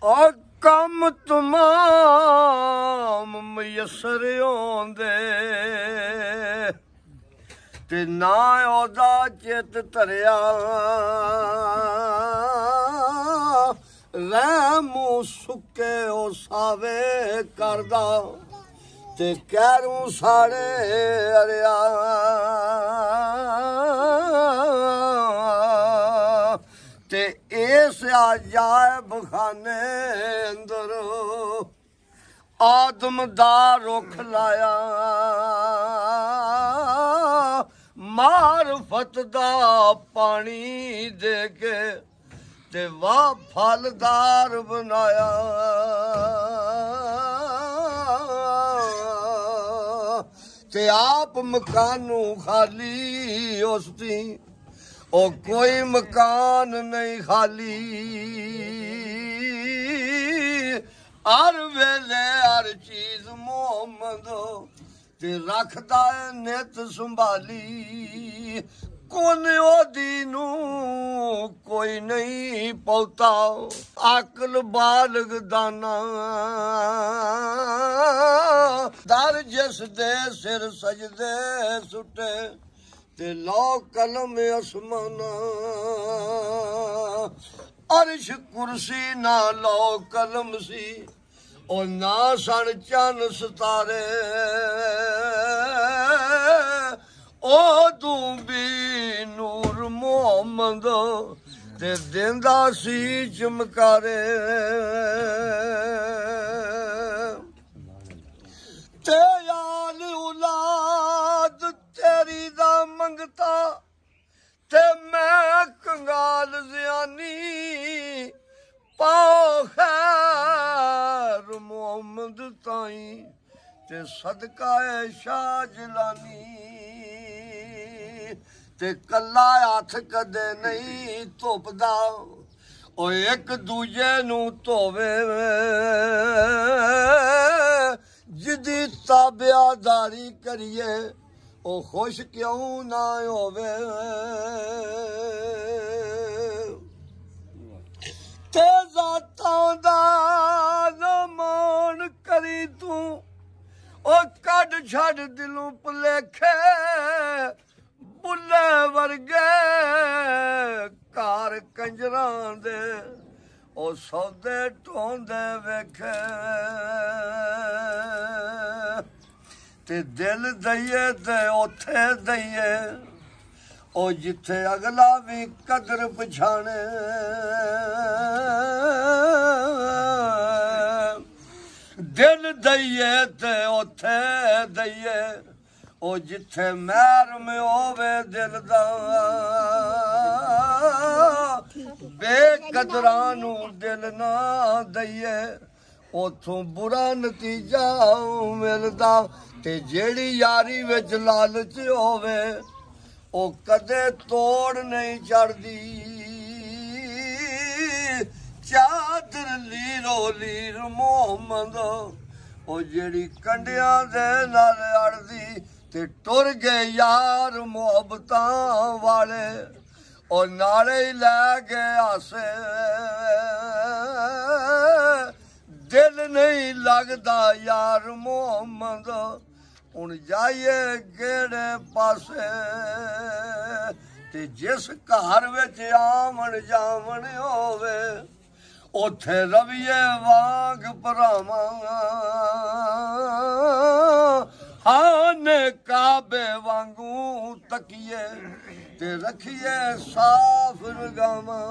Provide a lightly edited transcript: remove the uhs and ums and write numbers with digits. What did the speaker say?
और कम तमाम मयसर होंदे ते ना ओदा चित धरिया रहमू सुके ओ सावे करदा ते कैरू साड़े अरिया ते इस अजायब खाने अंदर आदम दा रुख लाया मारफत दा पानी दे के ते वाह फलदार बनाया ते आप मकानू खाली उसदी ओ कोई मकान नहीं खाली हर वेले हर चीज मोहम्मद ते रखदा है नित संभाली कोने ओदी नू कोई नहीं पौता अकल बालग दाना दर जिस दे सिर सजदे सुटे ते लो कलम आसमाना अर्श कुर्सी ना लो कलम सी और ना सन चन सितारे ओ तू भी नूर मोहम्मद ते देंदा सी चमकारे ते याल औलाद तेरी दा मंगता ते मैं कंगाल ज़ियानी पाओ खैर मोहम्मद ताई ते सदका है शाह जिलानी ते कल्ला हथ कदे नहीं धोपदा ओ एक दूजे नू धोवे जिदी ताबियादारी करिए ओ खुश क्यों ना होवे ते जातां दा मान करी तू ओ कड छड़ दिलों भुलेखे बुल्ले वर्गे कार कंजरां दे ओ सौदे ढोंदे वेखे ते दिल दईए ते उथे दईए ओ जिथे अगला भी कदर पछाणे दिल दईए ते उथे दईए ओ जिथे महरम होवे दिल दा बेकदरां नू दिल ना दईए उथों बुरा नतीजा मिलदा ते जेड़ी यारी विच लालच होवे ओ कदे तोड़ नहीं चढ़दी चादर लीरो लीर मोहम्मद ओ जेड़ी कंडियां दे नाल अड़दी ते टुर गए यार मोहब्बतां वाले ओ नाले ही लै गए आसे दिल नहीं लगदा यार मोहम्मद हुण जाइए केड़े पासे ते जिस घर विच आवन जावन होवे उथे रविए वांग भरावां हाने काबे वांगू तकिए ते रखिए साफ निगाहां।